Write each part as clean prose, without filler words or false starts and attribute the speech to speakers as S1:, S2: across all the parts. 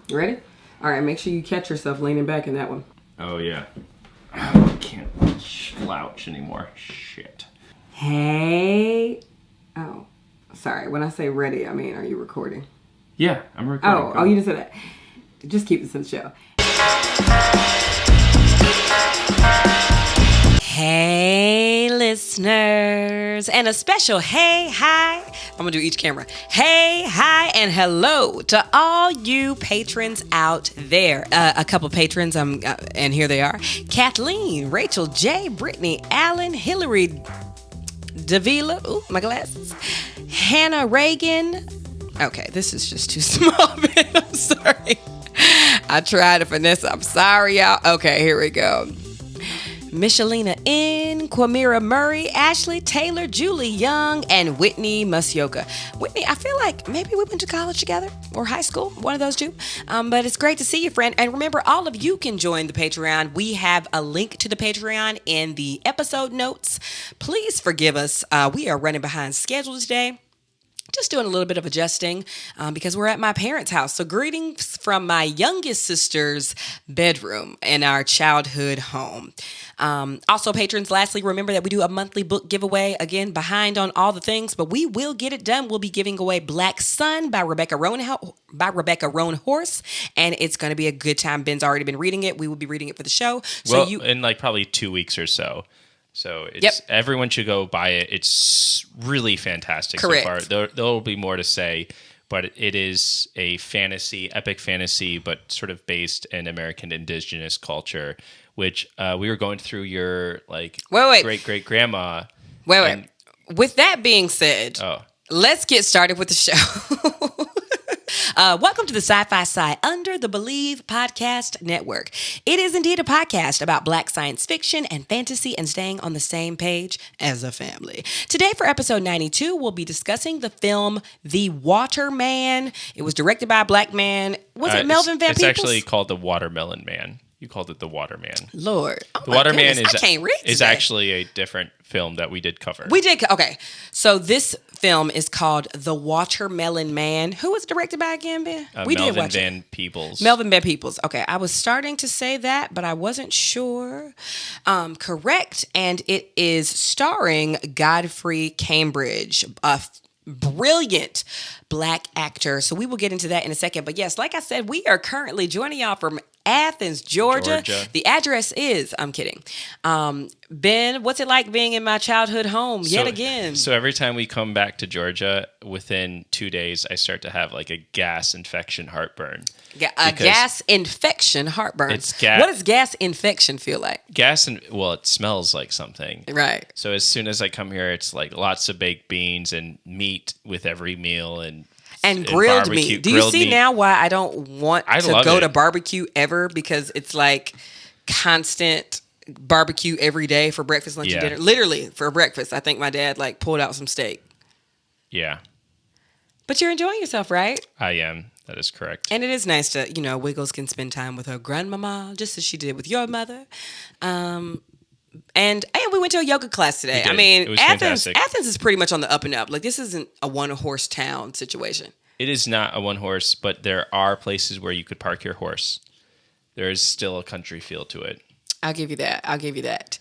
S1: You ready? All right, make sure you catch yourself leaning back in that one.
S2: Oh, yeah. I can't slouch anymore. Shit.
S1: Hey. Oh, sorry. When I say ready, I mean, are you recording?
S2: Yeah, I'm recording.
S1: Oh, you didn't say that. Just keep this in the show. Hey, listeners. And a special hey, hi. I'm going to do each camera. Hey, hi, and hello to all you patrons out there. A couple patrons, and here they are. Kathleen, Rachel, Jay, Brittany, Alan, Hillary, Davila, ooh, my glasses, Hannah Reagan. Okay, this is just too small, man. I'm sorry. I tried to finesse. I'm sorry, y'all. Okay, here we go. Michelina N, Quamira Murray, Ashley Taylor, Julie Young, and Whitney Musyoka. Whitney, I feel like maybe we went to college together or high school, one of those two. But it's great to see you, friend. And remember, all of you can join the Patreon. We have a link to the Patreon in the episode notes. Please forgive us. We are running behind schedule today. Just doing a little bit of adjusting because we're at my parents' house. So greetings from my youngest sister's bedroom in our childhood home. Also, patrons, lastly, remember that we do a monthly book giveaway. Again, behind on all the things, but we will get it done. We'll be giving away Black Sun by Rebecca Roan Horse, and it's going to be a good time. Ben's already been reading it. We will be reading it for the show. So
S2: well, in like probably 2 weeks or so. So Everyone should go buy it. It's really fantastic.
S1: Correct.
S2: So far. There'll be more to say, but it is a fantasy, epic fantasy, but sort of based in American indigenous culture, which we were going through your great-great-grandma.
S1: Wait. With that being said, let's get started with the show. Welcome to the Sci-Fi Sci Under the Believe podcast network. It is indeed a podcast about Black science fiction and fantasy and staying on the same page as a family. Today for episode 92, we'll be discussing the film The Watcher Man. It was directed by a Black man. Was it Melvin Van Peebles?
S2: It's actually called The Water Melon Man. You called it The Water Man.
S1: Lord.
S2: The Water Man
S1: is
S2: actually a different film that we did cover.
S1: We did. Okay. So this film is called The Watcher Melon Man. Who was directed by again, Ben?
S2: Melvin Van Peebles.
S1: Melvin Van Peebles. Okay. I was starting to say that, but I wasn't sure. Correct. And it is starring Godfrey Cambridge, a brilliant Black actor. So we will get into that in a second. But yes, like I said, we are currently joining y'all from Athens, Georgia. The address is, I'm kidding. Ben, what's it like being in my childhood home yet again?
S2: So every time we come back to Georgia, within 2 days, I start to have like a gas infection heartburn.
S1: Gas infection heartburn.
S2: It's gas.
S1: What does gas infection feel like?
S2: It smells like something.
S1: Right.
S2: So as soon as I come here, it's like lots of baked beans and meat with every meal and
S1: grilled meat. Do you see now why I don't want to go to barbecue ever? Because it's like constant barbecue every day for breakfast, lunch, and dinner. Literally for breakfast. I think my dad pulled out some steak.
S2: Yeah. But
S1: you're enjoying yourself, right?
S2: I am. That is correct.
S1: And it is nice to, Wiggles can spend time with her grandmama, just as she did with your mother. And we went to a yoga class today. I mean, Athens is pretty much on the up and up. Like, this isn't a one-horse town situation.
S2: It is not a one-horse, but there are places where you could park your horse. There is still a country feel to it.
S1: I'll give you that.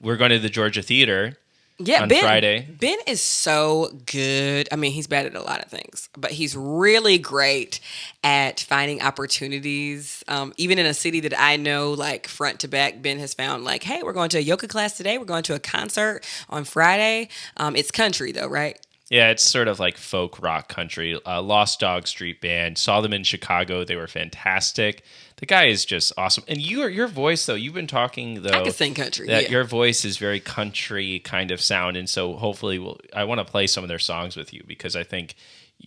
S2: We're going to the Georgia Theater on
S1: Ben,
S2: Friday.
S1: Ben is so good. I mean, he's bad at a lot of things, but he's really great at finding opportunities. Even in a city that I know, like front to back, Ben has found hey, we're going to a yoga class today. We're going to a concert on Friday. It's country though, right?
S2: Yeah, it's sort of like folk rock country. Lost Dog Street Band. Saw them in Chicago. They were fantastic. The guy is just awesome. And your voice, though, you've been talking, though.
S1: I can sing country,
S2: your voice is very country kind of sound. And so hopefully I want to play some of their songs with you because I think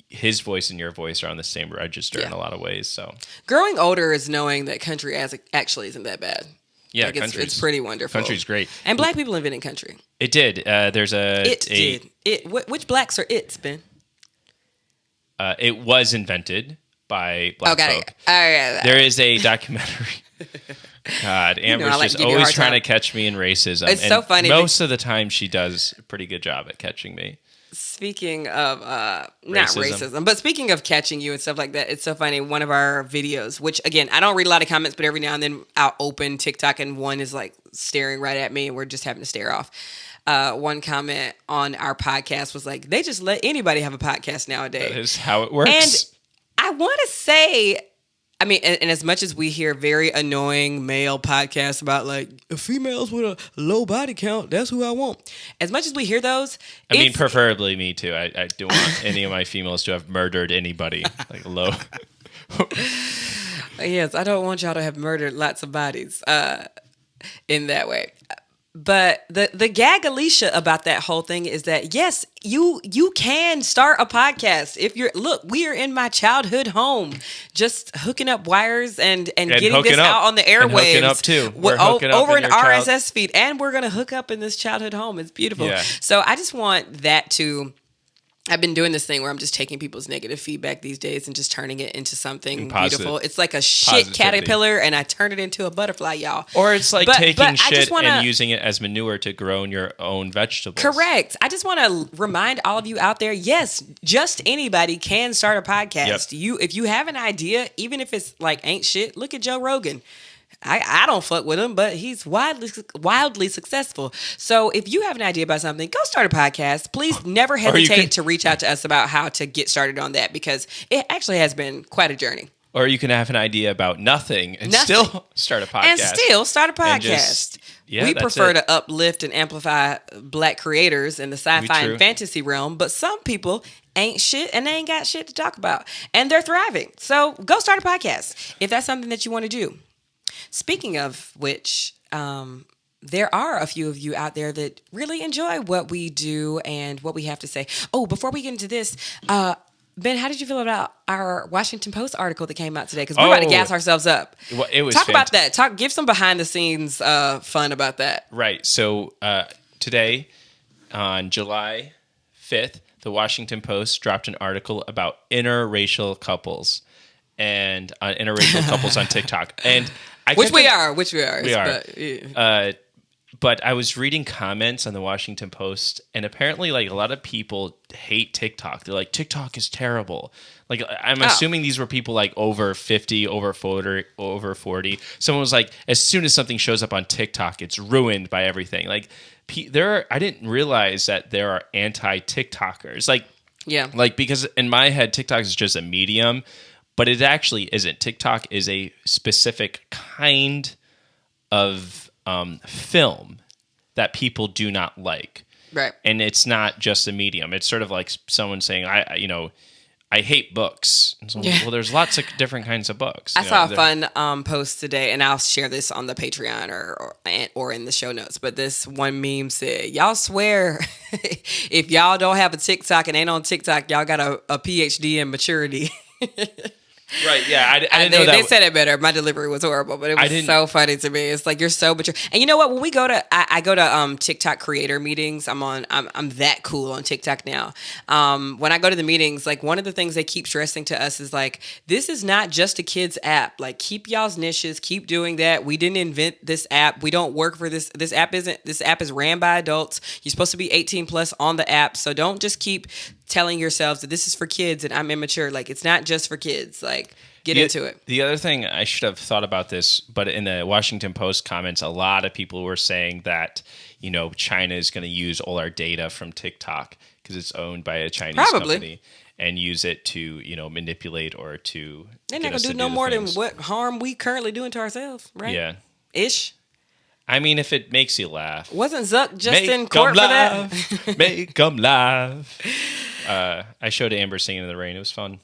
S2: his voice and your voice are on the same register in a lot of ways. So
S1: growing older is knowing that country actually isn't that bad.
S2: Yeah,
S1: it's pretty wonderful.
S2: Country's great.
S1: And Black people invented country.
S2: It did.
S1: Which blacks are it's, Ben?
S2: It was invented by Black folk. There is a documentary. God, Amber's just always trying to catch me in racism.
S1: It's so funny.
S2: Most of the time she does a pretty good job at catching me.
S1: Speaking of not racism, but speaking of catching you and stuff like that, it's so funny. One of our videos, which again, I don't read a lot of comments, but every now and then I'll open TikTok and one is like staring right at me and we're just having to stare off. One comment on our podcast was like, they just let anybody have a podcast nowadays.
S2: That is how it works.
S1: And I want to say, I mean, and as much as we hear very annoying male podcasts about like females with a low body count, that's who I want. As much as we hear those,
S2: I mean, preferably me too. I don't want any of my females to have murdered anybody like low.
S1: Yes, I don't want y'all to have murdered lots of bodies in that way. But the gag, Alicia, about that whole thing is that, yes, you can start a podcast. If we are in my childhood home, just hooking up wires and getting this out on the airwaves. And hooking
S2: up too.
S1: Over an RSS feed. And we're going to hook up in this childhood home. It's beautiful. Yeah. So I just want that to... I've been doing this thing where I'm just taking people's negative feedback these days and just turning it into something beautiful. It's like a shit caterpillar and I turn it into a butterfly, y'all.
S2: Or it's like taking shit and using it as manure to grow in your own vegetables.
S1: Correct. I just want to remind all of you out there, yes, just anybody can start a podcast. Yep. If you have an idea, even if it's like ain't shit, look at Joe Rogan. I don't fuck with him, but he's wildly successful. So if you have an idea about something, go start a podcast. Please never hesitate to reach out to us about how to get started on that, because it actually has been quite a journey.
S2: Or you can have an idea about nothing and still start a podcast.
S1: We prefer to uplift and amplify Black creators in the sci-fi and fantasy realm, but some people ain't shit and they ain't got shit to talk about. And they're thriving. So go start a podcast if that's something that you want to do. Speaking of which, there are a few of you out there that really enjoy what we do and what we have to say. Oh, before we get into this, Ben, how did you feel about our Washington Post article that came out today? Because we're about to gas ourselves up.
S2: Well, it was
S1: Talk about that. Give some behind the scenes fun about that.
S2: Right. So today, on July 5th, the Washington Post dropped an article about interracial couples and interracial couples on TikTok. And which we are. But, yeah. But I was reading comments on the Washington Post, and apparently, like, a lot of people hate TikTok. They're like, TikTok is terrible. Like, I'm assuming these were people like over 50, over 40. Someone was like, as soon as something shows up on TikTok, it's ruined by everything. Like, I didn't realize that there are anti-TikTokers. Like, because in my head, TikTok is just a medium. But it actually isn't. TikTok is a specific kind of film that people do not like.
S1: Right.
S2: And it's not just a medium. It's sort of like someone saying, I hate books. So, well, there's lots of different kinds of books.
S1: I saw a fun post today, and I'll share this on the Patreon or in the show notes. But this one meme said, y'all swear if y'all don't have a TikTok and ain't on TikTok, y'all got a PhD in maturity.
S2: Right, yeah. I didn't know that.
S1: They said it better. My delivery was horrible, but it was so funny to me. It's like, you're so mature. And you know what? When we go to, I go to TikTok creator meetings. I'm that cool on TikTok now. When I go to the meetings, like, one of the things they keep stressing to us is like, this is not just a kids app. Like, keep y'all's niches. Keep doing that. We didn't invent this app. We don't work for this. This app is ran by adults. You're supposed to be 18 plus on the app. So don't just keep telling yourselves that this is for kids and I'm immature. Like, it's not just for kids. Like, get into it.
S2: The other thing, I should have thought about this, but in the Washington Post comments, a lot of people were saying that, China is going to use all our data from TikTok because it's owned by a Chinese company, and use it to, manipulate or to.
S1: They're not going to do no more than what harm we currently doing to ourselves, right?
S2: Yeah.
S1: Ish.
S2: I mean, if it makes you laugh.
S1: Wasn't Zuck just in court for that?
S2: Make them laugh. I showed Amber singing in the rain. It was fun.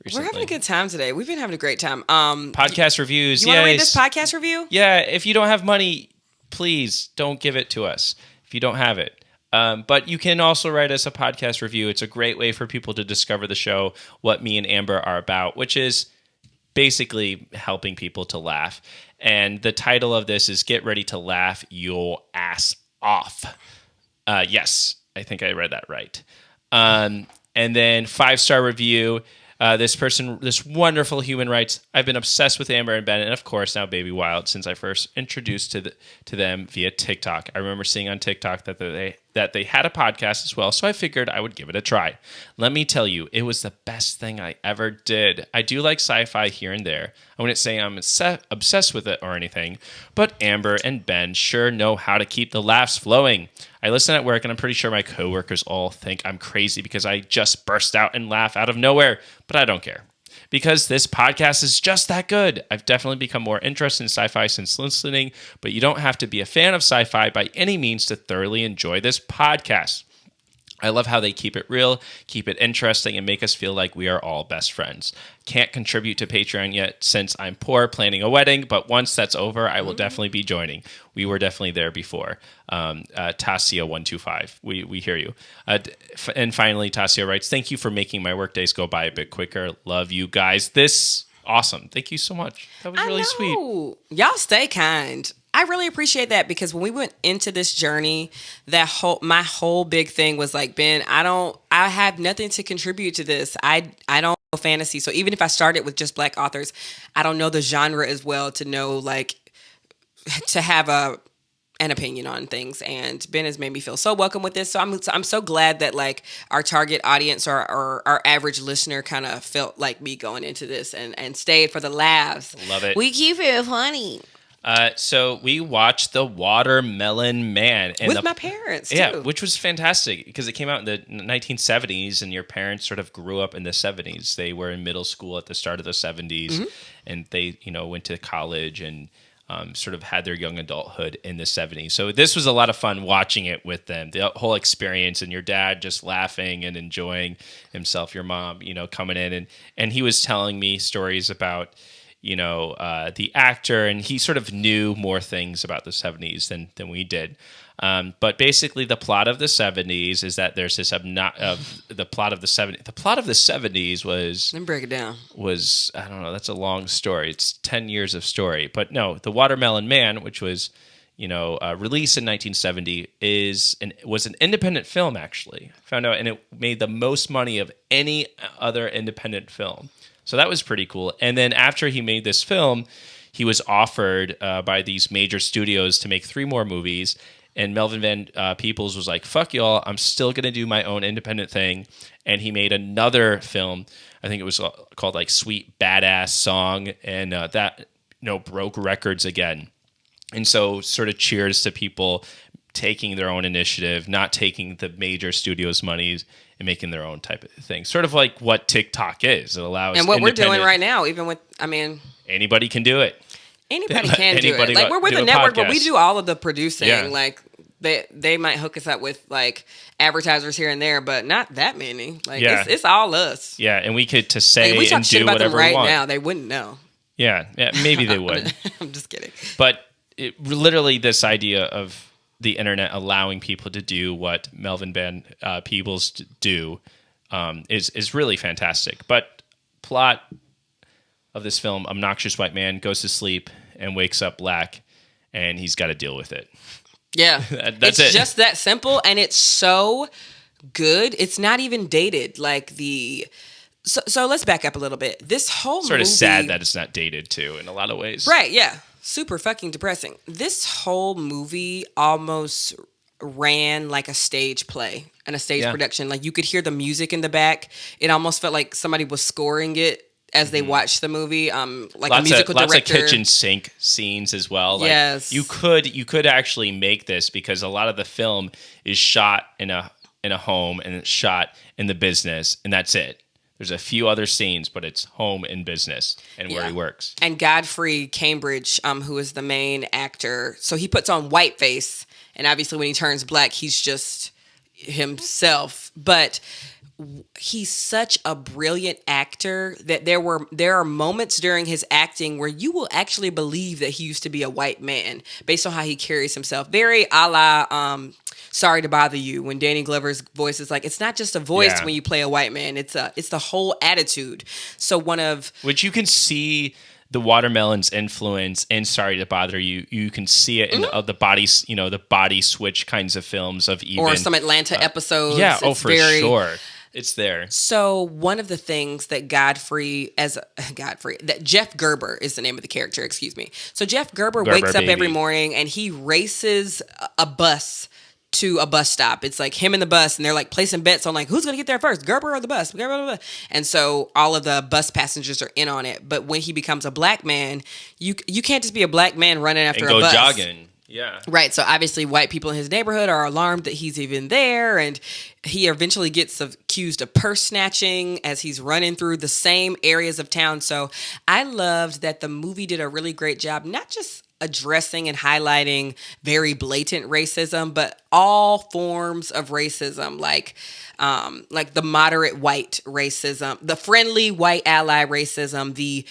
S2: Recently.
S1: We're having a good time today. We've been having a great time.
S2: Podcast reviews.
S1: You want to read this podcast review?
S2: Yeah. If you don't have money, please don't give it to us if you don't have it. But you can also write us a podcast review. It's a great way for people to discover the show, what me and Amber are about, which is basically helping people to laugh. And the title of this is Get Ready to Laugh Your Ass Off. Yes, I think I read that right. And then 5-star review. This wonderful human writes, I've been obsessed with Amber and Ben, and of course now Baby Wild since I first introduced to them via TikTok. I remember seeing on TikTok that that they had a podcast as well, so I figured I would give it a try. Let me tell you, it was the best thing I ever did. I do like sci-fi here and there. I wouldn't say I'm obsessed with it or anything, but Amber and Ben sure know how to keep the laughs flowing. I listen at work, and I'm pretty sure my coworkers all think I'm crazy because I just burst out and laugh out of nowhere, but I don't care. Because this podcast is just that good. I've definitely become more interested in sci-fi since listening, but you don't have to be a fan of sci-fi by any means to thoroughly enjoy this podcast. I love how they keep it real, keep it interesting, and make us feel like we are all best friends. Can't contribute to Patreon yet since I'm poor planning a wedding, but once that's over, I will definitely be joining. We were definitely there before. Tasia125, we hear you. And finally, Tasia writes, thank you for making my workdays go by a bit quicker. Love you guys. This awesome. Thank you so much. That was really sweet.
S1: Y'all stay kind. I really appreciate that because when we went into this journey, my whole big thing was like, Ben, I have nothing to contribute to this. I don't know fantasy. So even if I started with just Black authors, I don't know the genre as well to know, like, to have an opinion on things. And Ben has made me feel so welcome with this. So I'm so glad that like our target audience or our average listener kind of felt like me going into this and stayed for the laughs.
S2: Love it.
S1: We keep it funny.
S2: So we watched The Watcher Melon Man. And
S1: with my parents, too.
S2: Yeah, which was fantastic because it came out in the 1970s and your parents sort of grew up in the 70s. They were in middle school at the start of the 70s and they, went to college and sort of had their young adulthood in the 70s. So this was a lot of fun watching it with them, the whole experience, and your dad just laughing and enjoying himself, your mom, coming in. And he was telling me stories about the actor, and he sort of knew more things about the 70s than we did. But basically, the plot of the 70s is that there's this the plot of the 70s. The plot of the 70s was.
S1: Let me break it down.
S2: Was, I don't know. That's a long story. It's 10 years of story. But no, The Watcher Melon Man, which was released in 1970, was an independent film. Actually, found out, and it made the most money of any other independent film. So that was pretty cool. And then after he made this film, he was offered by these major studios to make 3 more movies. And Melvin Van Peebles was like, fuck y'all, I'm still going to do my own independent thing. And he made another film. I think it was called like Sweet Badass Song. And that broke records again. And so sort of cheers to people taking their own initiative, not taking the major studios' monies and making their own type of thing. Sort of like what TikTok is. It allows
S1: and what we're doing right now, even with,
S2: anybody can do it.
S1: Anybody can do it. Like, we're with a network, but we do all of the producing. Yeah. Like, they might hook us up with, like, advertisers here and there, but not that many. Like, it's all us.
S2: Yeah, and we could say
S1: we
S2: and do whatever we want.
S1: Right now, they wouldn't know.
S2: Yeah, maybe they would.
S1: I'm just kidding.
S2: But literally this idea of the internet allowing people to do what Melvin Van Peebles do is really fantastic. But plot of this film, obnoxious white man goes to sleep and wakes up black, and he's got to deal with it.
S1: Yeah.
S2: That's it.
S1: It's just that simple, and it's so good. It's not even dated. Like So let's back up a little bit. This whole
S2: sort of sad that it's not dated, too, in a lot of ways.
S1: Right, yeah. Super fucking depressing. This whole movie almost ran like a stage play and a stage production. Like, you could hear the music in the back. It almost felt like somebody was scoring it as they watched the movie. Like a musical director.
S2: Lots of kitchen sink scenes as well. Like,
S1: yes.
S2: You could actually make this because a lot of the film is shot in a home and it's shot in the business, and that's it. There's a few other scenes, but it's home and business and where he works.
S1: And Godfrey Cambridge, who is the main actor, so he puts on whiteface, and obviously when he turns black, he's just himself. But he's such a brilliant actor that there are moments during his acting where you will actually believe that he used to be a white man based on how he carries himself. Very a la Sorry to Bother You, when Danny Glover's voice is like, it's not just a voice when you play a white man, it's the whole attitude. So which
S2: you can see the Watermelon's influence in Sorry to Bother You. You can see it in the bodies, the body switch kinds of films of even
S1: or some Atlanta episodes.
S2: Yeah, for sure. It's there.
S1: So one of the things that that Jeff Gerber is the name of the character, excuse me. So Jeff Gerber wakes up every morning and he races a bus to a bus stop. It's like him and the bus, and they're like placing bets on like who's gonna get there first, Gerber or the bus. And so all of the bus passengers are in on it. But when he becomes a black man, you can't just be a black man running after
S2: and
S1: a bus.
S2: Go jogging. Yeah.
S1: Right. So obviously white people in his neighborhood are alarmed that he's even there. And he eventually gets accused of purse snatching as he's running through the same areas of town. So I loved that the movie did a really great job, not just addressing and highlighting very blatant racism, but all forms of racism, like the moderate white racism, the friendly white ally racism, the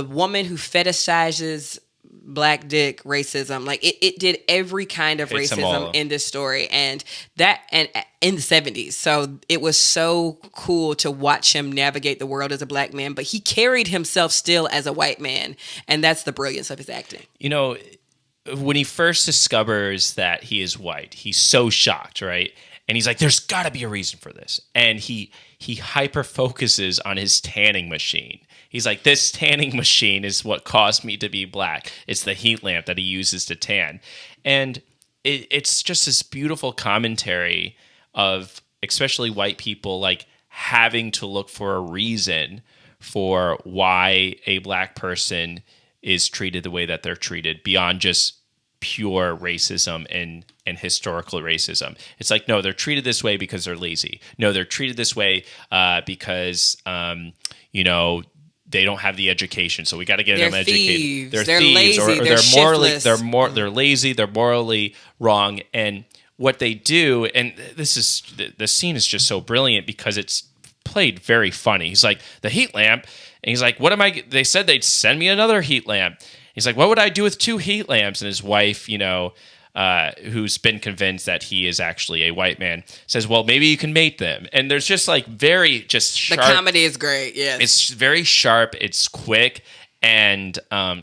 S1: woman who fetishizes black dick racism. Like it did every kind of racism in this story, and in the 70s. So it was so cool to watch him navigate the world as a black man, but he carried himself still as a white man, and that's the brilliance of his acting.
S2: You know, when he first discovers that he is white, he's so shocked, right? And he's like, there's got to be a reason for this. And he hyper focuses on his tanning machine. He's like, this tanning machine is what caused me to be black. It's the heat lamp that he uses to tan. And it's just this beautiful commentary of especially white people like having to look for a reason for why a black person is treated the way that they're treated beyond just pure racism and historical racism. It's like, no, they're treated this way because they're lazy. No, they're treated this way because, they don't have the education, so we got to get them educated. They're thieves,
S1: lazy,
S2: or they're lazy, they're morally wrong. And what they do, and the scene is just so brilliant because it's played very funny. He's like, the heat lamp, and he's like, what am I? They said they'd send me another heat lamp. He's like, what would I do with 2 heat lamps? And his wife, who's been convinced that he is actually a white man, says, well, maybe you can mate them. And there's just like very just sharp.
S1: The comedy is great, yes.
S2: It's very sharp, it's quick, and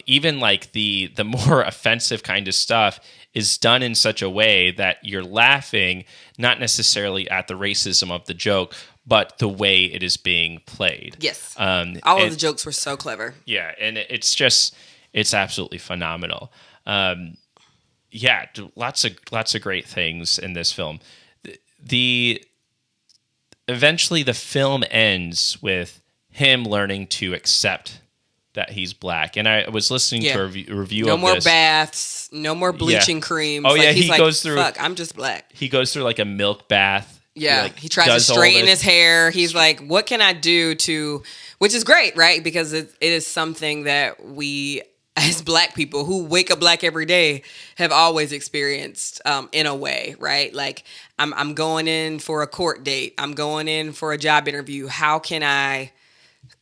S2: even like the more offensive kind of stuff is done in such a way that you're laughing, not necessarily at the racism of the joke, but the way it is being played.
S1: Yes. All of the jokes were so clever.
S2: Yeah, and it's absolutely phenomenal. Yeah, lots of great things in this film. Eventually the film ends with him learning to accept that he's black. And I was listening to a review of this.
S1: No more baths, no more bleaching creams.
S2: Oh, yeah, he goes through...
S1: Fuck, I'm just black.
S2: He goes through like a milk bath.
S1: Yeah, he tries to straighten his hair. He's like, what can I do to... Which is great, right? Because it is something that we... as black people who wake up black every day have always experienced in a way, right? Like I'm going in for a court date. I'm going in for a job interview. How can I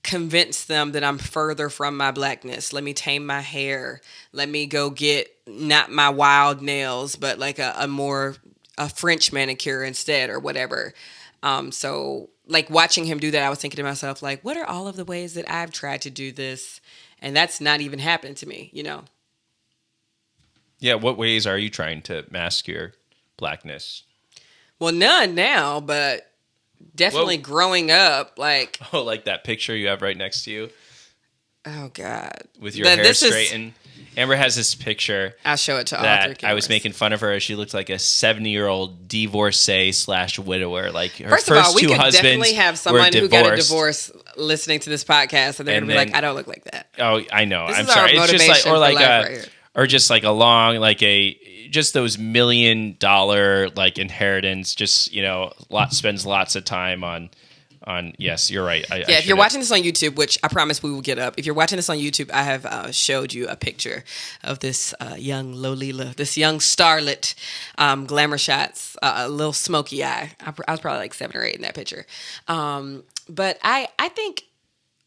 S1: convince them that I'm further from my blackness? Let me tame my hair. Let me go get not my wild nails, but like a French manicure instead or whatever. So like watching him do that, I was thinking to myself, like, what are all of the ways that I've tried to do this? And that's not even happened to me,
S2: Yeah, what ways are you trying to mask your blackness?
S1: Well, none now, but definitely growing up, like...
S2: Oh, like that picture you have right next to you?
S1: Oh, God.
S2: With your hair straightened. Amber has this picture.
S1: I'll show it to all three cameras.
S2: I was making fun of her as she looked like a 70-year-old divorcee/widower. Like her
S1: first
S2: first
S1: of all, we
S2: two
S1: could
S2: husbands
S1: definitely have someone who got a divorce listening to this podcast, and they're gonna be like, "I don't look like that."
S2: Oh, I know.
S1: This
S2: I'm
S1: is
S2: sorry.
S1: Our
S2: it's just like,
S1: or
S2: just like a long, like just those $1 million like inheritance. Just spends lots of time on. Yes, you're right.
S1: If you're watching this on YouTube, which I promise we will get up. If you're watching this on YouTube, I have showed you a picture of this young Lolila, this young starlet, glamour shots, a little smoky eye. I was probably like 7 or 8 in that picture. But I think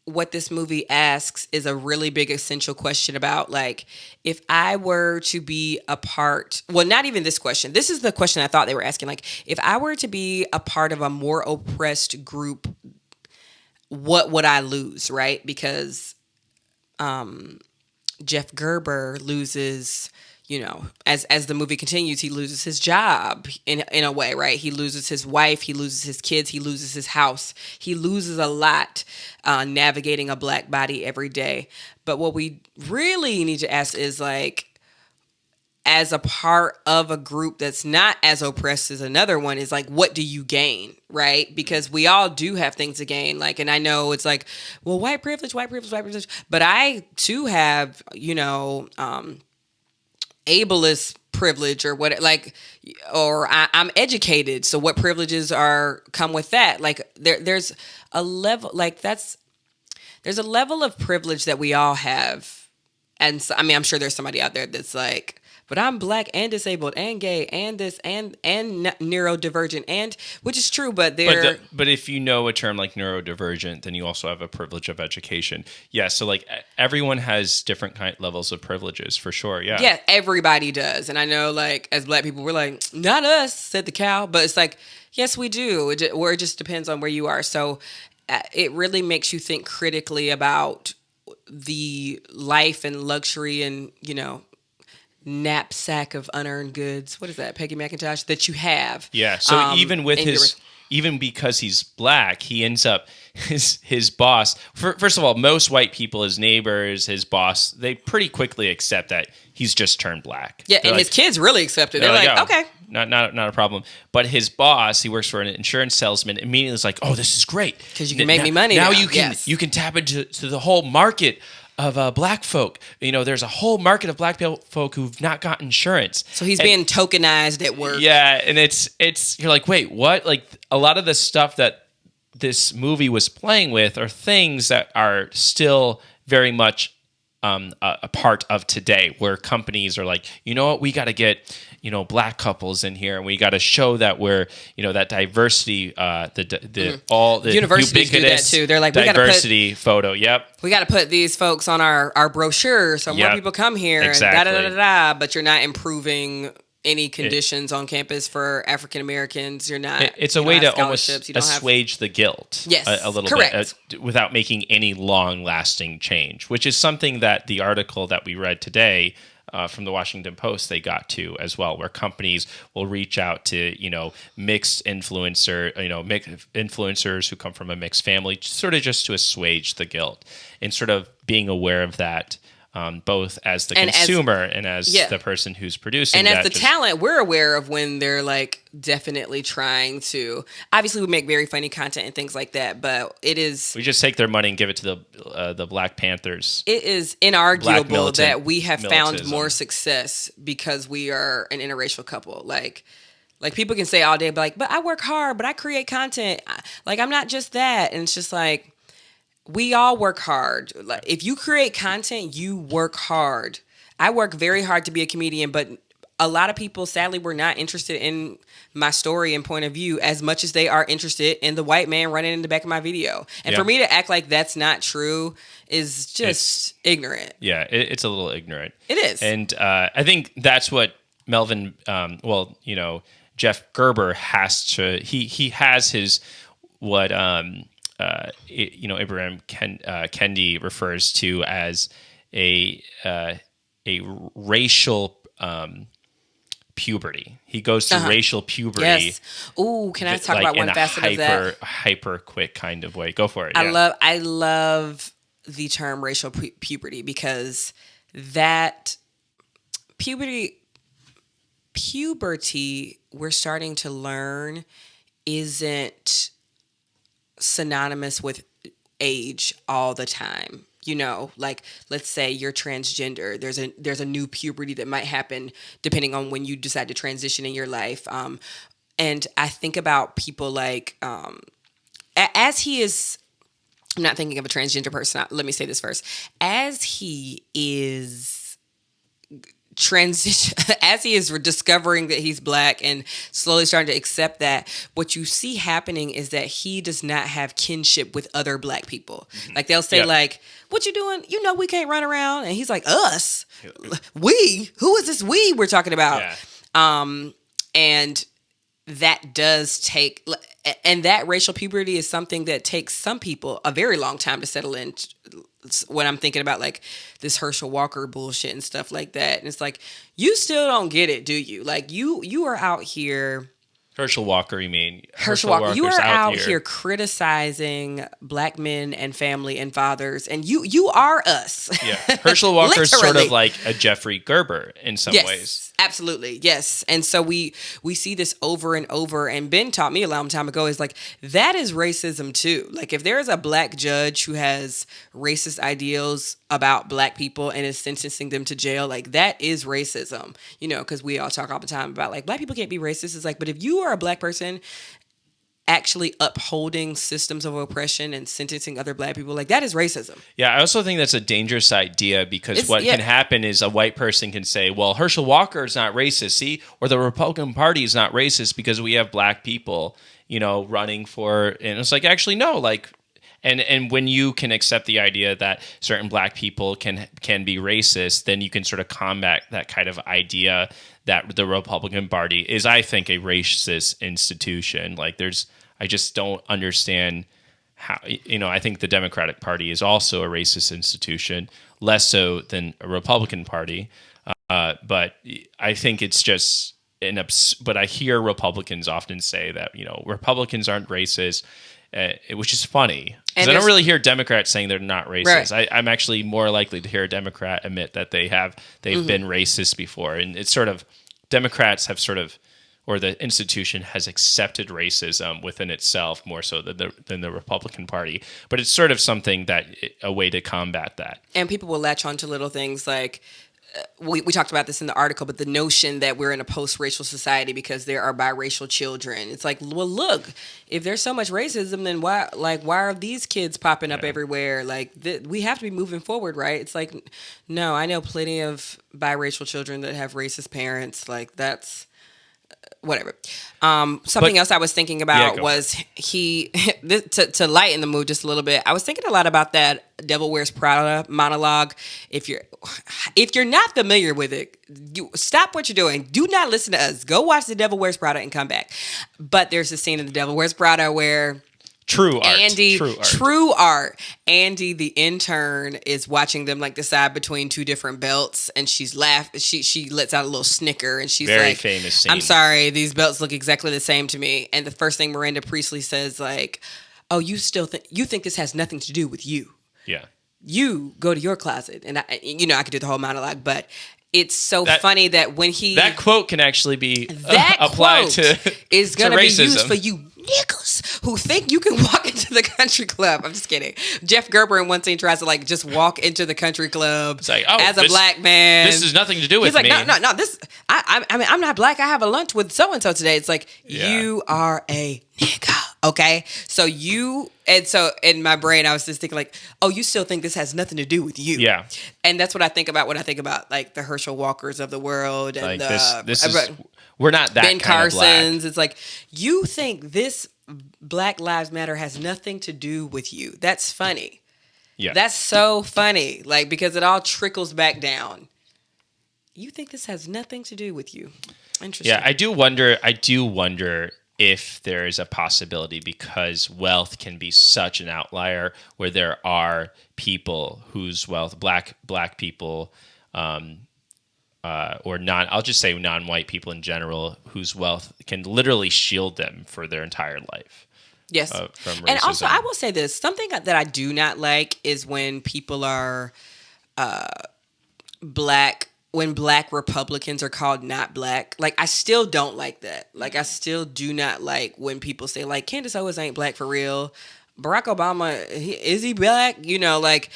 S1: what this movie asks is a really big essential question about, like, if I were to be a part, well, not even this question. This is the question I thought they were asking. Like, if I were to be a part of a more oppressed group, what would I lose, right? Because Jeff Gerber loses, as the movie continues, he loses his job in a way, right? He loses his wife, he loses his kids, he loses his house. He loses a lot navigating a black body every day. But what we really need to ask is, like, as a part of a group that's not as oppressed as another one is like, what do you gain, right? Because we all do have things to gain. Like, and I know it's like, well, white privilege, but I too have, ableist privilege or what, like, or I'm educated. So what privileges come with that? Like there's a level, like there's a level of privilege that we all have. And so, I mean, I'm sure there's somebody out there that's like, but I'm black and disabled and gay and this and neurodivergent, and which is true, but
S2: but if you know a term like neurodivergent, then you also have a privilege of education. Yeah, so like everyone has different levels of privileges for sure. Yeah.
S1: Yeah, everybody does. And I know, like, as black people, we're like, not us, said the cow, but it's like, yes, we do. It just depends on where you are. So it really makes you think critically about the life and luxury and, knapsack of unearned goods. What is that, Peggy McIntosh? That you have.
S2: Yeah. So even with even because he's black, he ends up his boss. First of all, most white people, his neighbors, his boss, they pretty quickly accept that he's just turned black.
S1: Yeah, and his kids really accept it. They're like,
S2: oh,
S1: okay.
S2: Not a problem. But his boss, he works for an insurance salesman, immediately is like, oh, this is great.
S1: Because you can make me money now.
S2: You can tap into the whole market of black folk. There's a whole market of black folk who've not got insurance.
S1: So he's being tokenized at work.
S2: Yeah, and it's you're like, wait, what? Like a lot of the stuff that this movie was playing with are things that are still very much a part of today, where companies are like, you know what, we got to get black couples in here, and we got to show that we're that diversity, all the
S1: universities do that too. They're like, we
S2: diversity photo. Yep,
S1: we got to put these folks on our brochure so more people come here.
S2: Exactly.
S1: And da. But you're not improving any conditions on campus for African Americans. You're not.
S2: It's a way to almost assuage the guilt.
S1: Yes,
S2: a little
S1: correct.
S2: bit without making any long-lasting change, which is something that the article that we read today from the Washington Post, they got to as well, where companies will reach out to mixed influencers who come from a mixed family, sort of just to assuage the guilt, and sort of being aware of that. Both as the consumer and as the person who's producing.
S1: And as the talent, we're aware of when they're like definitely trying to. Obviously, we make very funny content and things like that, but it is.
S2: We just take their money and give it to the Black Panthers.
S1: It is inarguable that we have found more success because we are an interracial couple. Like people can say all day, but I work hard, but I create content. Like I'm not just that, and it's just like. We all work hard. Like, if you create content, you work hard. I work very hard to be a comedian, but a lot of people, sadly, were not interested in my story and point of view as much as they are interested in the white man running in the back of my video. And for me to act like that's not true is just ignorant.
S2: Yeah, it's a little ignorant.
S1: It is.
S2: And I think that's what Melvin, Jeff Gerber has to, he has his, what, Ibrahim Kendi refers to as a racial puberty. He goes through racial puberty.
S1: Yes. Ooh, can I talk about one facet of that?
S2: Hyper quick kind of way. Go for it.
S1: I love the term racial puberty because that puberty we're starting to learn isn't synonymous with age all the time. Like let's say you're transgender. There's a new puberty that might happen depending on when you decide to transition in your life. And I think about people like as he is. I'm not thinking of a transgender person. Let me say this first. As he is transition as he is discovering that he's black and slowly starting to accept that, what you see happening is that he does not have kinship with other black people. Like they'll say like, what you doing? We can't run around. And he's like, us? We? Who is this we we're talking about? And that does take, and that racial puberty is something that takes some people a very long time to settle in. When I'm thinking about like this Herschel Walker bullshit and stuff like that. And it's like, you still don't get it, do you? Like you are out here
S2: Herschel Walker, you mean?
S1: Herschel Walker, you are out here criticizing black men and family and fathers, and you are us.
S2: Yeah, Herschel Walker is sort of like a Jeffrey Gerber in some ways.
S1: Absolutely, yes. And so we see this over and over. And Ben taught me a long time ago is like that is racism too. Like if there is a black judge who has racist ideals about black people and is sentencing them to jail, like that is racism. You know, because we all talk all the time about like black people can't be racist. It's like, but if you are a black person actually upholding systems of oppression and sentencing other black people, like that is racism.
S2: Yeah, I also think that's a dangerous idea because what can happen is a white person can say, well, Herschel Walker is not racist, see? Or the Republican Party is not racist because we have black people, you know, running for, and it's like, actually, no, like, and when you can accept the idea that certain black people can be racist, then you can sort of combat that kind of idea that the Republican Party is, I think, a racist institution. Like I just don't understand how, you know, I think the Democratic Party is also a racist institution, less so than a Republican Party. But I think it's just but I hear Republicans often say that, you know, Republicans aren't racist, which is funny. Because I don't really hear Democrats saying they're not racist. Right. I'm actually more likely to hear a Democrat admit that they've been racist before. And it's sort of, Democrats have sort of, or the institution has accepted racism within itself more so than the Republican Party. But it's sort of something a way to combat that.
S1: And people will latch on to little things like, we talked about this in the article, but the notion that we're in a post-racial society because there are biracial children. It's like, well, look, if there's so much racism, then why are these kids popping up everywhere? Like, we have to be moving forward, right? It's like, no, I know plenty of biracial children that have racist parents. Like, that's whatever. Something else I was thinking about was to lighten the mood just a little bit. I was thinking a lot about that Devil Wears Prada monologue. If you're not familiar with it, you stop what you're doing. Do not listen to us. Go watch The Devil Wears Prada and come back. But there's a scene in The Devil Wears Prada where True art. Andy, the intern, is watching them like decide between two different belts, and she's she lets out a little snicker, and she's
S2: very
S1: like,
S2: famous scene.
S1: I'm sorry, these belts look exactly the same to me. And the first thing Miranda Priestley says, like, oh, you think this has nothing to do with you.
S2: Yeah.
S1: You go to your closet. And I could do the whole monologue, but it's so funny that when that
S2: quote can actually be applied to
S1: is going to be
S2: racism.
S1: used for you niggas who think you can walk into the country club. I'm just kidding. Jeff Gerber in one scene tries to like just walk into the country club as a black man.
S2: This has nothing to do with
S1: me.
S2: He's
S1: like, no. This I mean, I'm not black. I have a lunch with so and so today. It's like you are a nigga. Okay, so in my brain, I was just thinking like, oh, you still think this has nothing to do with you?
S2: Yeah,
S1: and that's what I think about when I think about like the Herschel Walkers of the world and
S2: like this is we're not that
S1: Ben
S2: kind
S1: Carson's.
S2: Of black.
S1: It's like you think this Black Lives Matter has nothing to do with you. That's funny. Yeah, that's so funny. Like because it all trickles back down. You think this has nothing to do with you? Interesting.
S2: Yeah, I do wonder if there is a possibility because wealth can be such an outlier where there are people whose wealth, black people, or I'll just say non-white people in general, whose wealth can literally shield them for their entire life.
S1: Yes.
S2: From racism.
S1: And also, I will say this, something that I do not like is when people are when black Republicans are called not black. Like, I still don't like that. Like, I still do not like when people say, like, Candace Owens ain't black for real. Barack Obama, is he black? You know, like,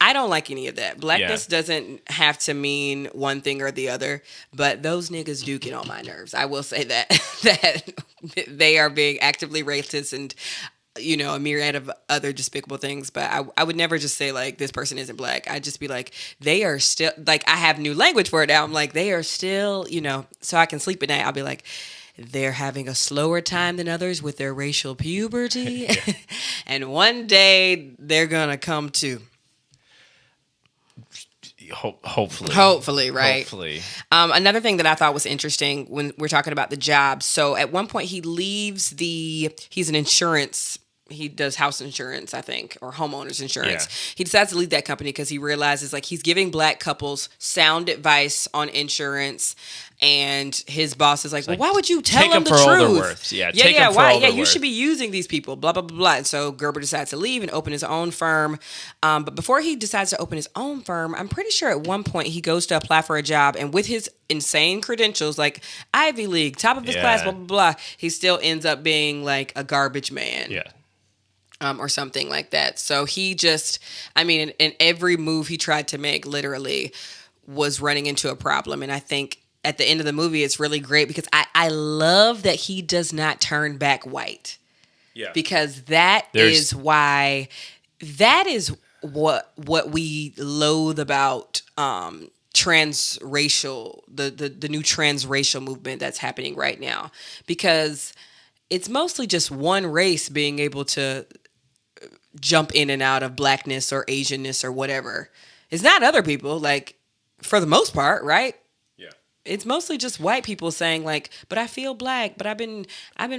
S1: I don't like any of that. Blackness doesn't have to mean one thing or the other, but those niggas do get on my nerves. I will say that they are being actively racist and you know, a myriad of other despicable things. But I would never just say, like, this person isn't black. I'd just be like, they are still, like, I have new language for it now. I'm like, they are still, you know, so I can sleep at night. I'll be like, they're having a slower time than others with their racial puberty. And one day they're going to come to. Hopefully, right?
S2: Hopefully.
S1: Another thing that I thought was interesting when we're talking about the job. So at one point he leaves he's an insurance he does house insurance, I think, or homeowners insurance. Yeah. He decides to leave that company because he realizes like he's giving black couples sound advice on insurance. And his boss is like, well, why would you tell them the truth?
S2: All they're worth. Yeah,
S1: why? Yeah, you should be using these people, blah, blah, blah, blah. And so Gerber decides to leave and open his own firm. But before he decides to open his own firm, I'm pretty sure at one point he goes to apply for a job. And with his insane credentials, like Ivy League, top of his class, blah, blah, blah, he still ends up being like a garbage man.
S2: Yeah.
S1: Or something like that. So he just, I mean, in every move he tried to make, literally was running into a problem. And I think at the end of the movie, it's really great because I love that he does not turn back white. Yeah. Because that is what we loathe about transracial, the new transracial movement that's happening right now. Because it's mostly just one race being able to jump in and out of blackness or Asianness or whatever. It's not other people, like, for the most part, right? It's mostly just white people saying like, but I feel black, but I've been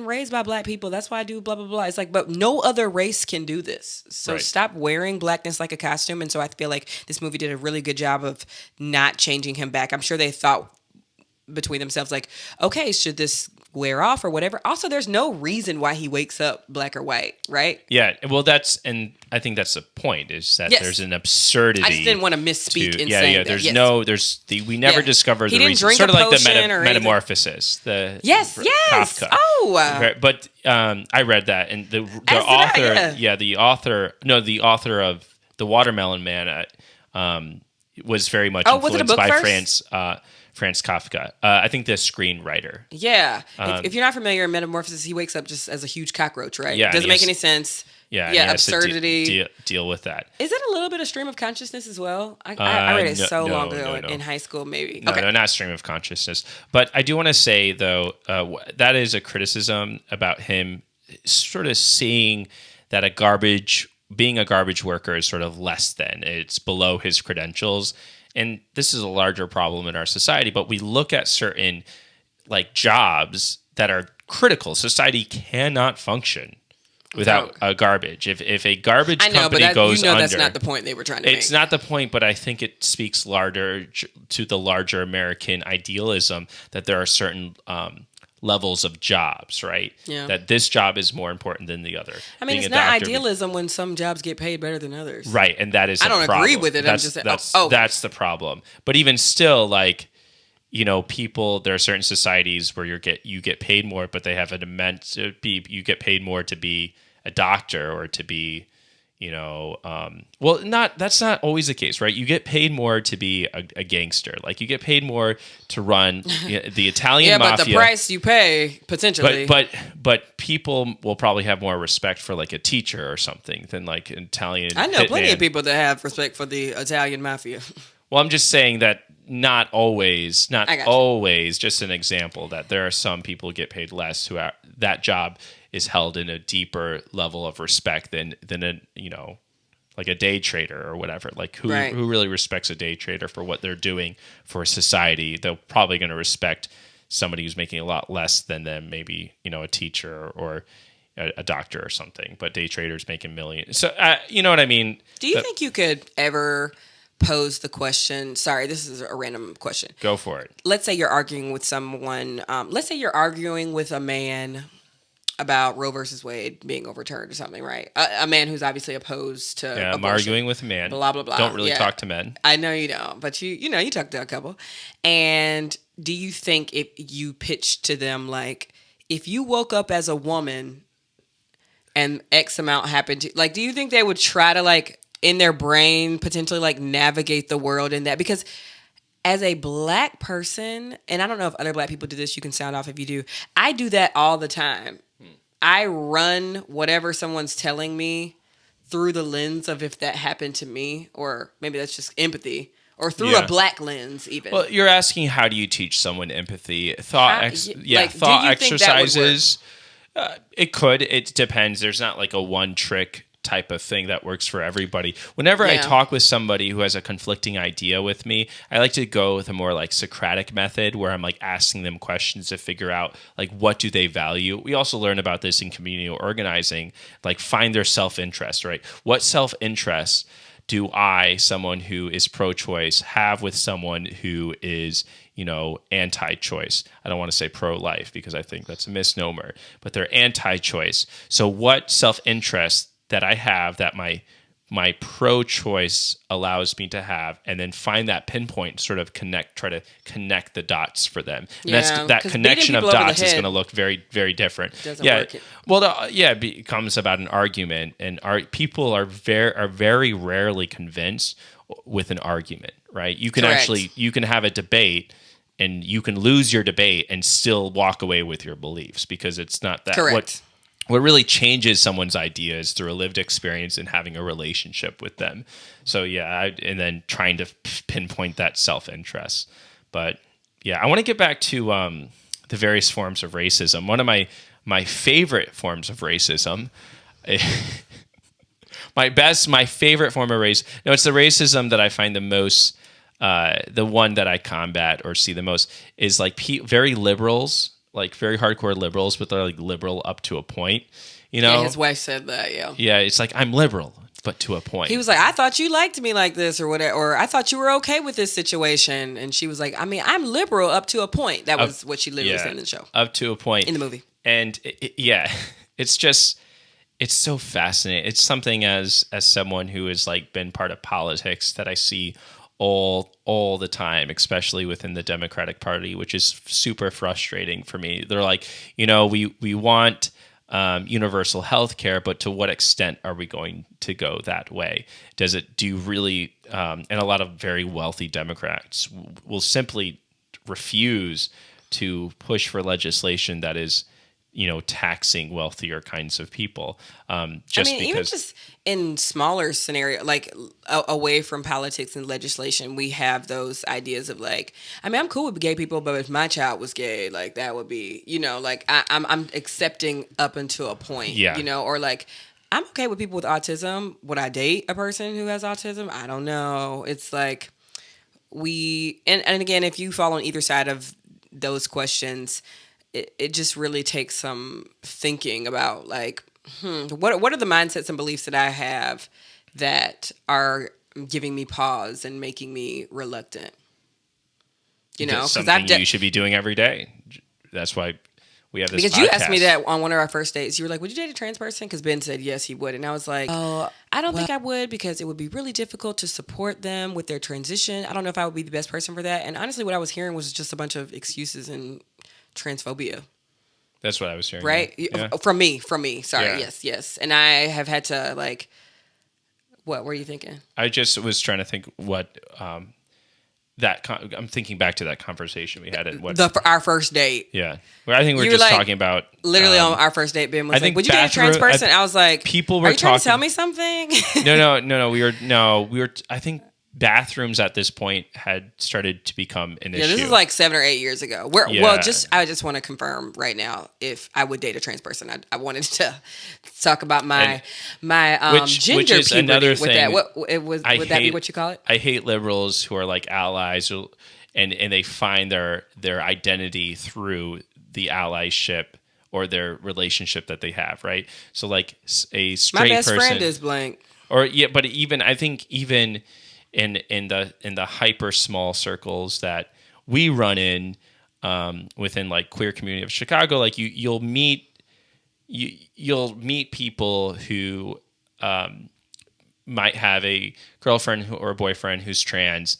S1: raised by black people. That's why I do blah, blah, blah. It's like, but no other race can do this. So stop wearing blackness like a costume. And so I feel like this movie did a really good job of not changing him back. I'm sure they thought between themselves like, okay, should this wear off or whatever? Also, there's no reason why he wakes up black or white, right?
S2: Yeah, well, and I think that's the point, is that there's an absurdity.
S1: I just didn't want to misspeak in saying
S2: that. We never discovered the reason. Sort of like the Metamorphosis, the Kafka.
S1: Oh,
S2: but I read that, and the author of The Watcher Melon Man was very much influenced by Franz Kafka. I think the screenwriter.
S1: Yeah. If you're not familiar with Metamorphosis, he wakes up just as a huge cockroach, right? Yeah. Doesn't make any sense.
S2: Yeah.
S1: Yeah. Absurdity.
S2: Deal with that.
S1: Is it a little bit of stream of consciousness as well? I read it long ago in high school, maybe.
S2: No, not stream of consciousness. But I do want to say, though, that is a criticism about him sort of seeing that being a garbage worker is sort of less than. It's below his credentials. And this is a larger problem in our society, but we look at certain like jobs that are critical. Society cannot function without a garbage. If a garbage company goes under,
S1: that's not the point they were trying to make.
S2: It's not the point, but I think it speaks larger to the larger American idealism that there are certain levels of jobs, right? Yeah. That this job is more important than the other.
S1: I mean, it's not idealism when some jobs get paid better than others.
S2: Right, and that is
S1: I don't agree with it.
S2: I'm just saying, that's the problem. But even still, like, you know, there are certain societies where you get paid more, but they have you get paid more to be a doctor or to be, you know, that's not always the case, right? You get paid more to be a gangster. Like, you get paid more to run the Italian mafia.
S1: Yeah, but the price you pay, potentially.
S2: But people will probably have more respect for, like, a teacher or something than, like, an Italian
S1: I know plenty of people that have respect for the Italian mafia.
S2: Well, I'm just saying that not always, just an example that there are some people who get paid less who that job is held in a deeper level of respect than a, you know, like a day trader or whatever. Like who really respects a day trader for what they're doing for society? They're probably going to respect somebody who's making a lot less than them, maybe, you know, a teacher or a doctor or something. But day traders making millions. So you know what I mean?
S1: Do you think you could ever pose the question? Sorry, this is a random question.
S2: Go for it.
S1: Let's say you're arguing with someone. Let's say you're arguing with a man about Roe versus Wade being overturned or something, right? A man who's obviously opposed to abortion.
S2: I'm arguing with a man.
S1: Blah, blah, blah.
S2: Don't really talk to men.
S1: I know you don't, but you talk to a couple. And do you think if you pitched to them, like, if you woke up as a woman and X amount happened to, like, do you think they would try to, like, in their brain, potentially, like, navigate the world in that? Because as a black person, and I don't know if other black people do this, you can sound off if you do, I do that all the time. I run whatever someone's telling me through the lens of if that happened to me, or maybe that's just empathy, or through a black lens even.
S2: Well, you're asking, how do you teach someone empathy? Thought exercises. It could. It depends. There's not like a one trick type of thing that works for everybody. Whenever I talk with somebody who has a conflicting idea with me, I like to go with a more like Socratic method where I'm like asking them questions to figure out like what do they value. We also learn about this in community organizing, like find their self-interest, right? What self-interest do I, someone who is pro-choice, have with someone who is, anti-choice? I don't want to say pro-life because I think that's a misnomer, but they're anti-choice. So what self-interest that I have that my pro-choice allows me to have, and then find that pinpoint, sort of try to connect the dots for them. And that connection of dots is going to look very, very different.
S1: Doesn't work.
S2: Well, it becomes about an argument, and people are very rarely convinced with an argument, right? You can you can have a debate, and you can lose your debate and still walk away with your beliefs because it's not that.
S1: Correct.
S2: What really changes someone's ideas through a lived experience and having a relationship with them. So and then trying to pinpoint that self-interest. But I want to get back to the various forms of racism. One of my favorite forms of racism, my favorite form of race. No, it's the racism that I find the most, the one that I combat or see the most is like very liberals. Like very hardcore liberals, but they're like liberal up to a point, Yeah,
S1: his wife said that,
S2: Yeah, it's like, I'm liberal, but to a point.
S1: He was like, I thought you liked me like this or whatever, or I thought you were okay with this situation. And she was like, I mean, I'm liberal up to a point. That was what she literally said in the show.
S2: Up to a point.
S1: In the movie.
S2: And it's just, it's so fascinating. It's something as someone who has like been part of politics that I see all the time, especially within the Democratic Party, which is super frustrating for me. They're like, we want universal health care, but to what extent are we going to go that way? Do you really, and a lot of very wealthy Democrats will simply refuse to push for legislation that is, taxing wealthier kinds of people. Because
S1: even just in smaller scenario, like away from politics and legislation, we have those ideas of like, I'm cool with gay people, but if my child was gay, like that would be, like I'm accepting up until a point, or like I'm okay with people with autism. Would I date a person who has autism? I don't know. It's like and again, if you fall on either side of those questions, it just really takes some thinking about like, what are the mindsets and beliefs that I have that are giving me pause and making me reluctant?
S2: Because something you should be doing every day. That's why we have this
S1: because
S2: podcast.
S1: You asked me that on one of our first dates. You were like, would you date a trans person? Because Ben said yes, he would. And I was like, I don't think I would, because it would be really difficult to support them with their transition. I don't know if I would be the best person for that. And honestly, what I was hearing was just a bunch of excuses and transphobia.
S2: That's what I was hearing.
S1: Right? Yeah. From me. Sorry. Yeah. Yes. And I have had to like, what were you thinking?
S2: I just was trying to think what, I'm thinking back to that conversation we had at
S1: our first date.
S2: Yeah. Where I think we're just like, talking about.
S1: Literally on our first date, Ben was like, would you date a trans person? I was like,
S2: people were
S1: are you trying to tell me something?
S2: No. We were, I think bathrooms at this point had started to become an issue.
S1: Yeah, this is like 7 or 8 years ago. I just want to confirm right now if I would date a trans person. I wanted to talk about my gender
S2: which is
S1: puberty
S2: another
S1: with
S2: thing.
S1: that. Would that be what you call it?
S2: I hate liberals who are like allies, and they find their identity through the allyship or their relationship that they have, right? So like a straight person.
S1: My best friend is blank.
S2: But I think even in the hyper small circles that we run in within like queer community of Chicago, like you'll meet people who might have a girlfriend or a boyfriend who's trans,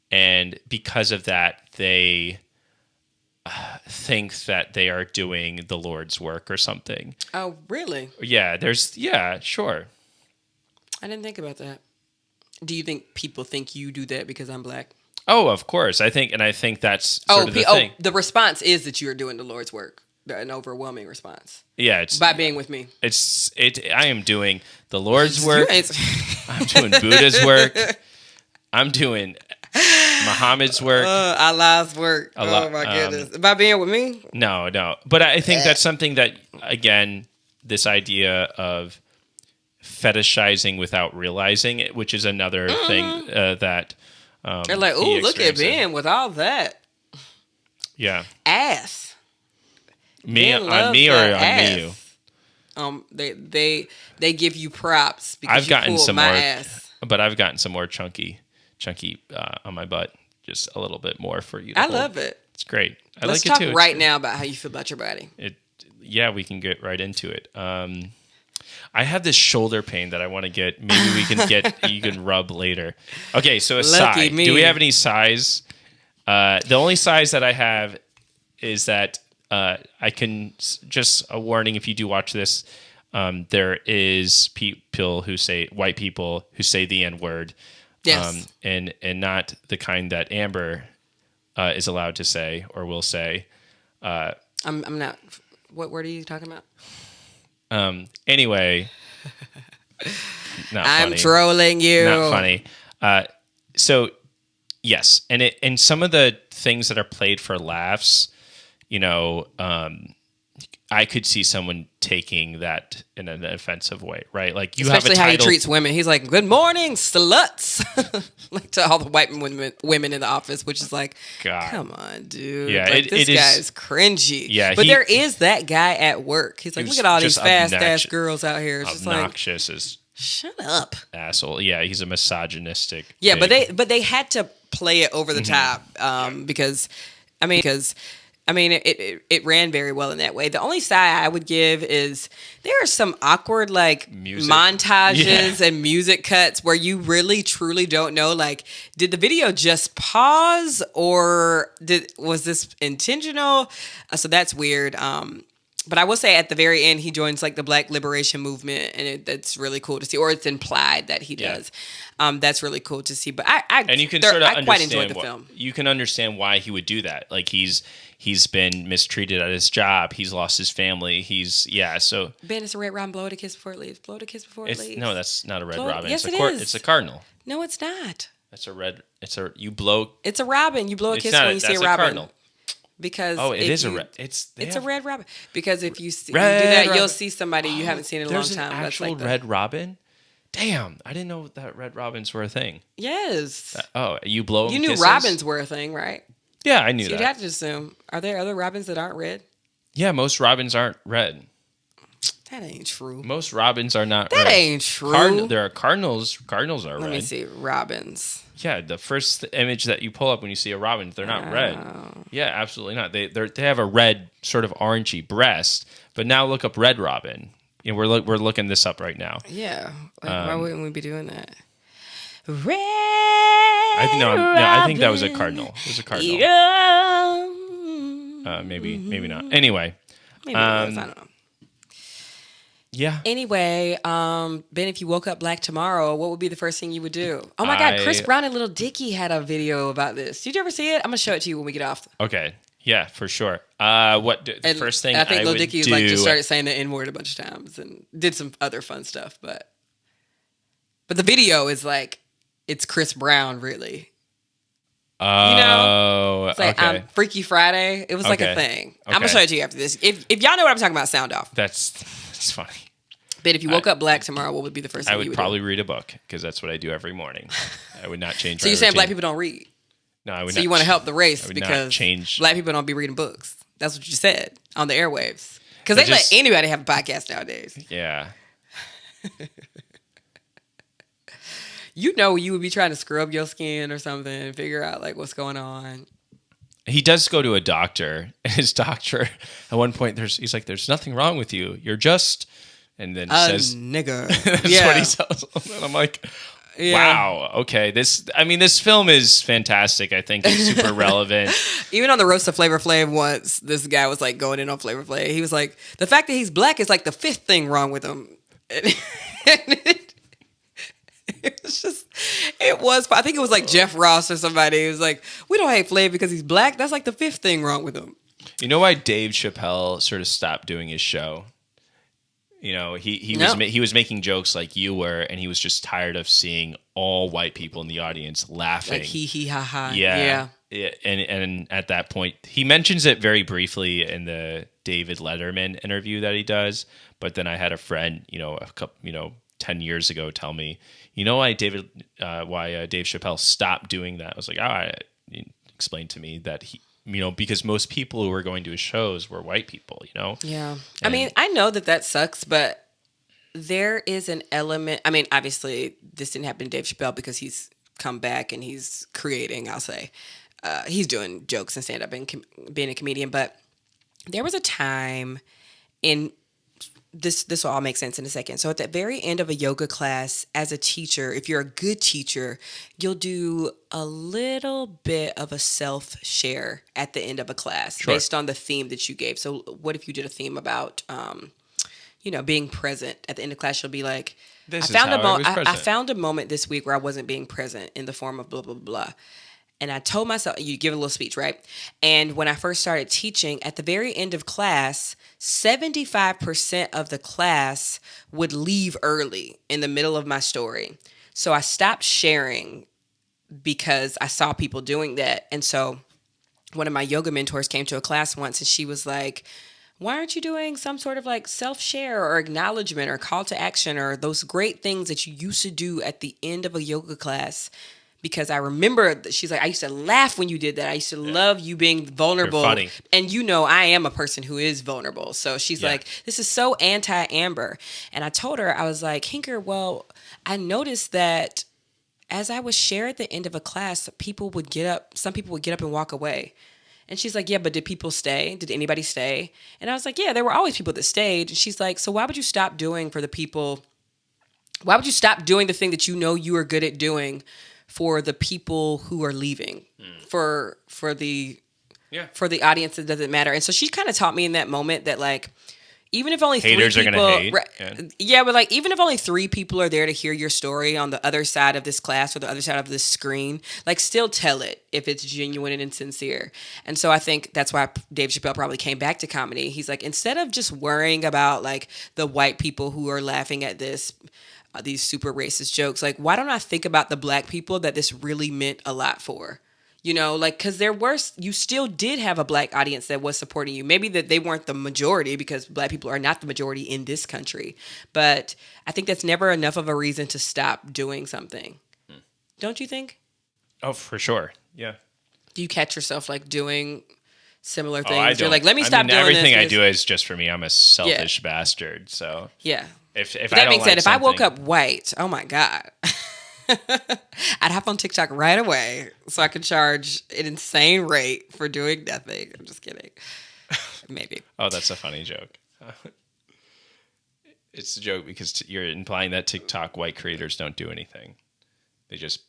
S2: and because of that they think that they are doing the Lord's work or something.
S1: Oh, really?
S2: Yeah, sure.
S1: I didn't think about that. Do you think people think you do that because I'm black?
S2: Oh, of course. I think that's sort of the thing.
S1: The response is that you are doing the Lord's work. An overwhelming response.
S2: Yeah, it's
S1: by being with me.
S2: I am doing the Lord's work. I'm doing Buddha's work. I'm doing Muhammad's work.
S1: Allah's work. Oh my goodness. By being with me?
S2: No. But I think that's something that, again, this idea of fetishizing without realizing it, which is another thing that
S1: they're like, "Ooh, look at Ben with all that."
S2: Yeah.
S1: Ass.
S2: Me on me or ass.
S1: On you? They give you props because
S2: I've gotten some
S1: my
S2: more,
S1: ass.
S2: but I've gotten some more chunky on my butt, just a little bit more for you.
S1: I love it.
S2: It's great.
S1: Let's
S2: like
S1: talk
S2: it too.
S1: right now about how you feel about your body.
S2: Yeah, we can get right into it. I have this shoulder pain that I want to get. Maybe we can get. You can rub later. Okay, so a size. Do we have any size? The only size that I have is that I can. Just a warning: if you do watch this, there is white people who say the N-word.
S1: Yes.
S2: And not the kind that Amber is allowed to say or will say.
S1: I'm not. What word are you talking about?
S2: Anyway, not
S1: I'm
S2: funny.
S1: trolling you.
S2: Not funny. So yes, and some of the things that are played for laughs, I could see someone taking that in an offensive way, right? Like you
S1: especially
S2: have a
S1: how he treats women. He's like, "Good morning, sluts," like to all the white women in the office, which is like,
S2: God.
S1: Come on, dude.
S2: Yeah,
S1: like, this guy is cringy.
S2: Yeah,
S1: but there is that guy at work. He's like, look at all these fast ass girls out here. It's just like
S2: obnoxious as
S1: shut up,
S2: asshole. Yeah, he's a misogynistic.
S1: Yeah, but they had to play it over the top because it ran very well in that way. The only side I would give is there are some awkward music montages and music cuts where you really truly don't know, did the video just pause or was this intentional? So that's weird. But I will say at the very end, he joins the Black Liberation Movement, and that's really cool to see. Or it's implied that he does. That's really cool to see. But I quite enjoyed the film.
S2: You can understand why he would do that. Like he's been mistreated at his job. He's lost his family. So
S1: Ben, it's a red robin. Blow it a kiss before it leaves. Blow it a kiss before it leaves.
S2: No, that's not a red robin.
S1: Yes, it is.
S2: It's a cardinal.
S1: No, it's not.
S2: It's a red. You blow.
S1: It's a robin. You blow a kiss when you see a robin.
S2: Cardinal.
S1: Because
S2: it is a red. It's
S1: a red robin. Because if you do that, you'll see somebody you haven't seen in a long time.
S2: There's an actual red robin. Damn, I didn't know that red robins were a thing.
S1: Yes.
S2: You blow.
S1: You knew
S2: kisses?
S1: robins were a thing, right?
S2: Yeah, I knew that.
S1: You'd have to assume. Are there other robins that aren't red?
S2: Yeah, most robins aren't red.
S1: That ain't true.
S2: Most robins are not red.
S1: That ain't true.
S2: There are cardinals. Cardinals are red.
S1: Let me see. Robins.
S2: Yeah, the first image that you pull up when you see a robin, they're not red. Yeah, absolutely not. They have a red, sort of orangey breast. But now look up red robin. We're looking this up right now.
S1: Yeah. Why wouldn't we be doing that? Red.
S2: I think that was a cardinal. It was a cardinal. Maybe not. Anyway.
S1: Maybe it was. I don't know.
S2: Yeah.
S1: Anyway, Ben, if you woke up black tomorrow, what would be the first thing you would do? Oh my God, Chris Brown and Lil Dicky had a video about this. Did you ever see it? I'm gonna show it to you when we get off.
S2: Okay. Yeah, for sure. First thing
S1: I think Lil Dicky just started saying the N-word a bunch of times and did some other fun stuff, but the video is it's Chris Brown, really. It's
S2: okay.
S1: Freaky Friday. It was a thing.
S2: Okay.
S1: I'm gonna show it to you after this. If y'all know what I'm talking about, sound off.
S2: That's funny.
S1: But if you woke up black tomorrow, what would be the first thing you would do?
S2: I would probably read a book because that's what I do every morning. I would not change.
S1: So you're saying black people don't read?
S2: No, I would.
S1: So
S2: not
S1: you want to help the race
S2: because
S1: black people don't be reading books. That's what you said on the airwaves. Because they let anybody have a podcast nowadays.
S2: Yeah.
S1: You would be trying to scrub your skin or something and figure out what's going on.
S2: He does go to a doctor, and his doctor at one point he's like, "There's nothing wrong with you. You're just," and then says,
S1: "Nigger."
S2: That's what he tells him. And I'm like, wow, okay. This film is fantastic. I think it's super relevant.
S1: Even on the roast of Flavor Flav once, this guy was going in on Flavor Flav. He was like, the fact that he's black is the fifth thing wrong with him. I think it was Jeff Ross or somebody. It was like, we don't hate Flav because he's black. That's the fifth thing wrong with him.
S2: You know why Dave Chappelle sort of stopped doing his show? He was making jokes like you were, and he was just tired of seeing all white people in the audience laughing.
S1: Hee hee ha ha.
S2: Yeah. And at that point, he mentions it very briefly in the David Letterman interview that he does. But then I had a friend, a couple, 10 years ago tell me, you know why Dave Chappelle stopped doing that? I was like, explain to me that he, because most people who were going to his shows were white people,
S1: Yeah. I mean, I know that sucks, but there is an element. I mean, obviously, this didn't happen to Dave Chappelle because he's come back and he's creating, I'll say. He's doing jokes and stand-up and being a comedian. But there was a time in... This will all make sense in a second. So at the very end of a yoga class, as a teacher, if you're a good teacher, you'll do a little bit of a self-share at the end of a class based on the theme that you gave. So what if you did a theme about, being present? At the end of class, you'll be like, I found a moment this week where I wasn't being present in the form of blah, blah, blah. And I told myself, you give a little speech, right? And when I first started teaching, at the very end of class, 75% of the class would leave early in the middle of my story. So I stopped sharing because I saw people doing that. And so one of my yoga mentors came to a class once and she was like, why aren't you doing some sort of like self-share or acknowledgement or call to action or those great things that you used to do at the end of a yoga class? Because I remember, she's like, I used to laugh when you did that. I used to love you being vulnerable.
S2: You're funny.
S1: And I am a person who is vulnerable. So she's like, this is so anti-Amber. And I told her, I was like, Hinker, well, I noticed that as I would share at the end of a class, some people would get up and walk away. And she's like, yeah, but did people stay? Did anybody stay? And I was like, yeah, there were always people that stayed. And she's like, so why would you stop doing the thing that you are good at doing for the people who are leaving, for the audience, it doesn't matter. And so she kind of taught me in that moment that like, even if only
S2: haters
S1: three people,
S2: are gonna hate.
S1: But like even if only 3 people are there to hear your story on the other side of this class or the other side of this screen, like still tell it if it's genuine and sincere. And so I think that's why Dave Chappelle probably came back to comedy. He's like, instead of just worrying about like the white people who are laughing at these super racist jokes, like why don't I think about the black people that this really meant a lot for? Because you still did have a black audience that was supporting you. Maybe that they weren't the majority because black people are not the majority in this country. But I think that's never enough of a reason to stop doing something. Don't you think?
S2: Oh, for sure. Yeah.
S1: Do you catch yourself like doing similar things?
S2: I don't.
S1: You're like, let me stop doing
S2: everything
S1: this.
S2: I do is just for me. I'm a selfish bastard. So
S1: yeah.
S2: If
S1: that being said, if I woke up white, oh my God. I'd hop on TikTok right away so I could charge an insane rate for doing nothing. I'm just kidding. Maybe.
S2: Oh, that's a funny joke. It's a joke because you're implying that TikTok white creators don't do anything. They just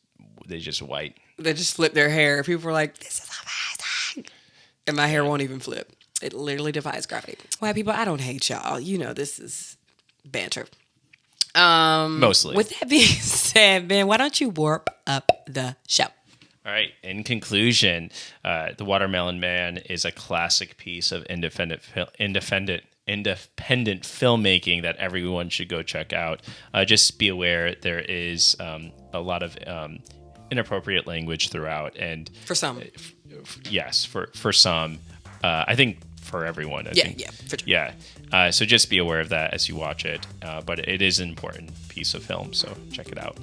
S2: white.
S1: They just flip their hair. People are like, this is amazing. And my hair won't even flip. It literally defies gravity. White people, I don't hate y'all. This is banter.
S2: Mostly.
S1: With that being said, Ben, why don't you warp up the show?
S2: All right. In conclusion, The Watcher Melon Man is a classic piece of independent filmmaking that everyone should go check out. Just be aware there is a lot of inappropriate language throughout, and
S1: for some,
S2: yes, for some, I think for everyone.
S1: For sure.
S2: Yeah. So just be aware of that as you watch it. But it is an important piece of film, so check it out.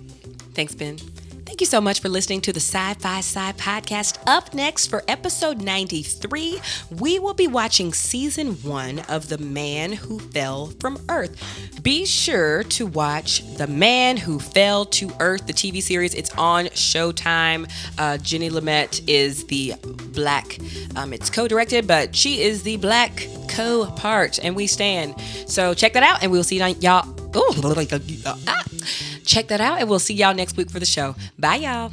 S1: Thanks, Ben. Thank you so much for listening to the Sci-Fi Sci Podcast. Up next for episode 93, we will be watching season 1 of The Man Who Fell from Earth. Be sure to watch The Man Who Fell to Earth, the TV series. It's on Showtime. Jenny Lumet is the black, it's co-directed, but she is the black co-part, and we stand. So check that out, and we'll see y'all. Check that out, and we'll see y'all next week for the show. Bye, y'all.